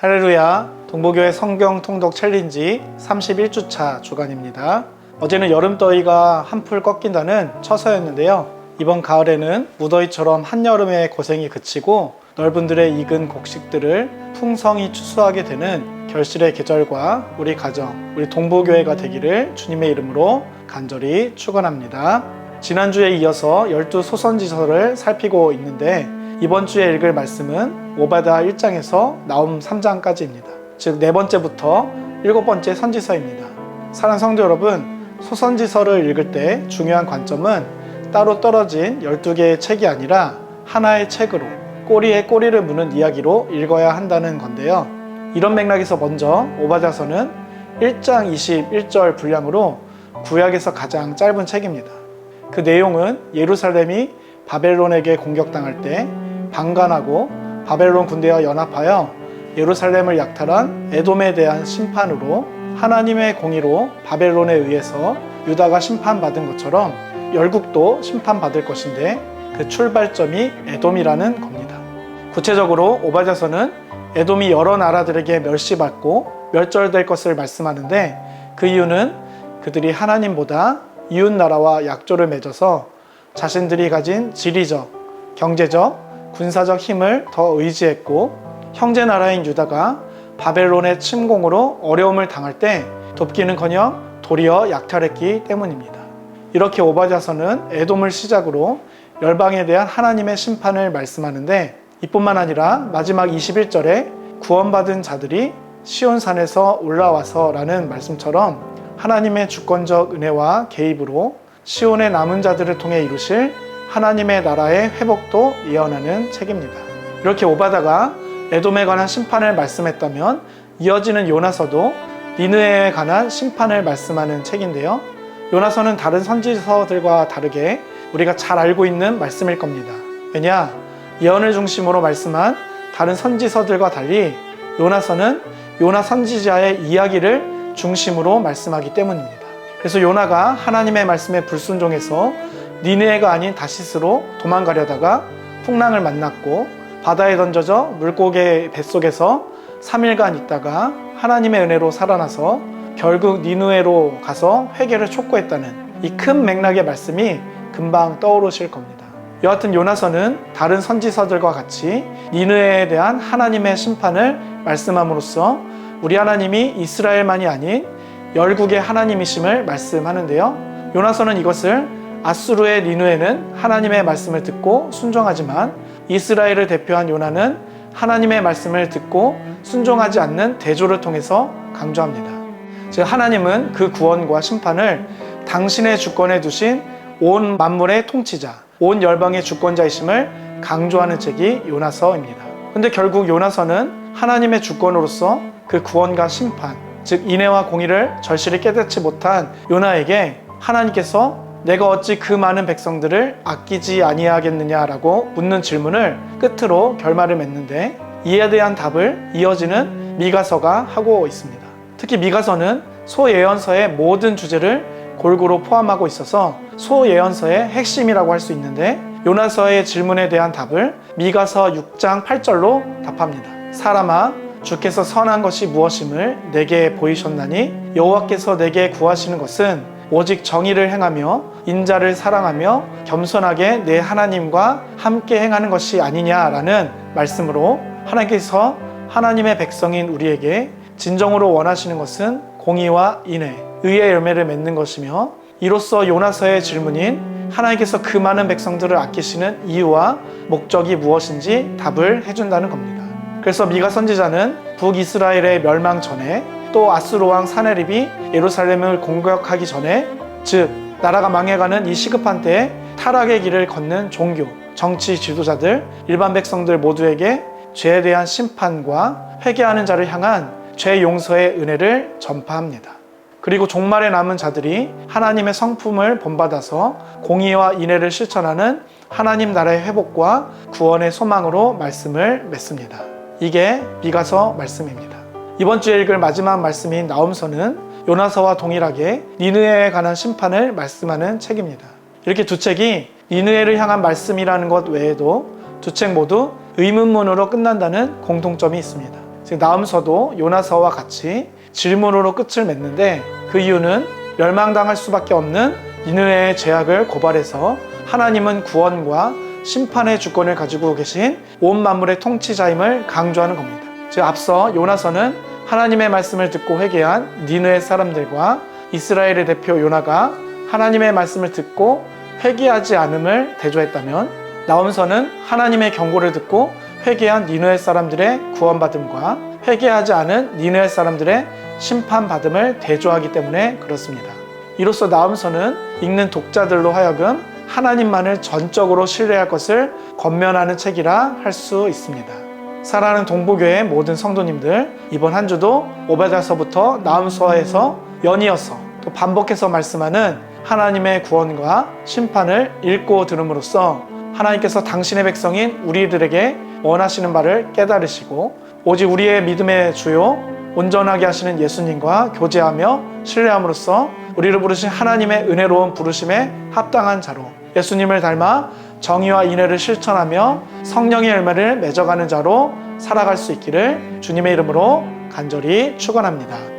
할렐루야, 동부교회 성경 통독 챌린지 31주차 주간입니다. 어제는 여름더위가 한풀 꺾인다는 처서였는데요. 이번 가을에는 무더위처럼 한여름의 고생이 그치고 넓은들의 익은 곡식들을 풍성히 추수하게 되는 결실의 계절과 우리 가정, 우리 동부교회가 되기를 주님의 이름으로 간절히 축원합니다. 지난주에 이어서 12소선지서를 살피고 있는데 이번 주에 읽을 말씀은 오바댜 1장에서 나훔 3장까지입니다. 즉 4번째부터 7번째 선지서입니다. 사랑하는 성도 여러분, 소선지서를 읽을 때 중요한 관점은 따로 떨어진 12개의 책이 아니라 하나의 책으로 꼬리에 꼬리를 무는 이야기로 읽어야 한다는 건데요. 이런 맥락에서 먼저 오바댜서는 1장 21절 분량으로 구약에서 가장 짧은 책입니다. 그 내용은 예루살렘이 바벨론에게 공격당할 때 방관하고 바벨론 군대와 연합하여 예루살렘을 약탈한 에돔에 대한 심판으로 하나님의 공의로 바벨론에 의해서 유다가 심판받은 것처럼 열국도 심판받을 것인데 그 출발점이 에돔이라는 겁니다. 구체적으로 오바댜서는 에돔이 여러 나라들에게 멸시받고 멸절될 것을 말씀하는데 그 이유는 그들이 하나님보다 이웃 나라와 약조를 맺어서 자신들이 가진 지리적, 경제적, 군사적 힘을 더 의지했고 형제 나라인 유다가 바벨론의 침공으로 어려움을 당할 때 돕기는커녕 도리어 약탈했기 때문입니다. 이렇게 오바댜서는 에돔을 시작으로 열방에 대한 하나님의 심판을 말씀하는데 이뿐만 아니라 마지막 21절에 구원받은 자들이 시온산에서 올라와서 라는 말씀처럼 하나님의 주권적 은혜와 개입으로 시온의 남은 자들을 통해 이루실 하나님의 나라의 회복도 예언하는 책입니다. 이렇게 오바댜가 에돔에 관한 심판을 말씀했다면 이어지는 요나서도 니느웨에 관한 심판을 말씀하는 책인데요. 요나서는 다른 선지서들과 다르게 우리가 잘 알고 있는 말씀일 겁니다. 왜냐? 예언을 중심으로 말씀한 다른 선지서들과 달리 요나서는 요나 선지자의 이야기를 중심으로 말씀하기 때문입니다. 그래서 요나가 하나님의 말씀에 불순종해서 니느웨가 아닌 다시스로 도망가려다가 풍랑을 만났고 바다에 던져져 물고기 뱃속에서 3일간 있다가 하나님의 은혜로 살아나서 결국 니느웨로 가서 회개를 촉구했다는 이 큰 맥락의 말씀이 금방 떠오르실 겁니다. 여하튼 요나서는 다른 선지서들과 같이 니느웨에 대한 하나님의 심판을 말씀함으로써 우리 하나님이 이스라엘만이 아닌 열국의 하나님이심을 말씀하는데요. 요나서는 이것을 아수르의 니느웨는 하나님의 말씀을 듣고 순종하지만 이스라엘을 대표한 요나는 하나님의 말씀을 듣고 순종하지 않는 대조를 통해서 강조합니다. 즉 하나님은 그 구원과 심판을 당신의 주권에 두신 온 만물의 통치자, 온 열방의 주권자이심을 강조하는 책이 요나서입니다. 근데 결국 요나서는 하나님의 주권으로서 그 구원과 심판, 즉 인애와 공의를 절실히 깨닫지 못한 요나에게 하나님께서 내가 어찌 그 많은 백성들을 아끼지 아니하겠느냐라고 묻는 질문을 끝으로 결말을 맺는데 이에 대한 답을 이어지는 미가서가 하고 있습니다. 특히 미가서는 소예언서의 모든 주제를 골고루 포함하고 있어서 소예언서의 핵심이라고 할 수 있는데 요나서의 질문에 대한 답을 미가서 6장 8절로 답합니다. 사람아, 주께서 선한 것이 무엇임을 내게 보이셨나니 여호와께서 내게 구하시는 것은 오직 정의를 행하며 인자를 사랑하며 겸손하게 내 하나님과 함께 행하는 것이 아니냐라는 말씀으로 하나님께서 하나님의 백성인 우리에게 진정으로 원하시는 것은 공의와 인애, 의의 열매를 맺는 것이며 이로써 요나서의 질문인 하나님께서 그 많은 백성들을 아끼시는 이유와 목적이 무엇인지 답을 해준다는 겁니다. 그래서 미가 선지자는 북이스라엘의 멸망 전에 또 아수르 왕 사네립이 예루살렘을 공격하기 전에 즉 나라가 망해가는 이 시급한 때에 타락의 길을 걷는 종교, 정치 지도자들, 일반 백성들 모두에게 죄에 대한 심판과 회개하는 자를 향한 죄 용서의 은혜를 전파합니다. 그리고 종말에 남은 자들이 하나님의 성품을 본받아서 공의와 인애를 실천하는 하나님 나라의 회복과 구원의 소망으로 말씀을 맺습니다. 이게 미가서 말씀입니다. 이번 주에 읽을 마지막 말씀인 나훔서는 요나서와 동일하게 니느웨에 관한 심판을 말씀하는 책입니다. 이렇게 두 책이 니느웨를 향한 말씀이라는 것 외에도 두 책 모두 의문문으로 끝난다는 공통점이 있습니다. 나음서도 요나서와 같이 질문으로 끝을 맺는데, 그 이유는 멸망당할 수밖에 없는 니느웨의 죄악을 고발해서 하나님은 구원과 심판의 주권을 가지고 계신 온 만물의 통치자임을 강조하는 겁니다. 즉 앞서 요나서는 하나님의 말씀을 듣고 회개한 니느웨 사람들과 이스라엘의 대표 요나가 하나님의 말씀을 듣고 회개하지 않음을 대조했다면, 나음서는 하나님의 경고를 듣고 회개한 니느웨 사람들의 구원받음과 회개하지 않은 니느웨 사람들의 심판받음을 대조하기 때문에 그렇습니다. 이로써 나음서는 읽는 독자들로 하여금 하나님만을 전적으로 신뢰할 것을 권면하는 책이라 할 수 있습니다. 사랑하는 동부교회 모든 성도님들, 이번 한 주도 오베다서부터 나음서에서 연이어서 또 반복해서 말씀하는 하나님의 구원과 심판을 읽고 들음으로써 하나님께서 당신의 백성인 우리들에게 원하시는 바를 깨달으시고 오직 우리의 믿음의 주요 온전하게 하시는 예수님과 교제하며 신뢰함으로써 우리를 부르신 하나님의 은혜로운 부르심에 합당한 자로 예수님을 닮아 정의와 인애를 실천하며 성령의 열매를 맺어가는 자로 살아갈 수 있기를 주님의 이름으로 간절히 축원합니다.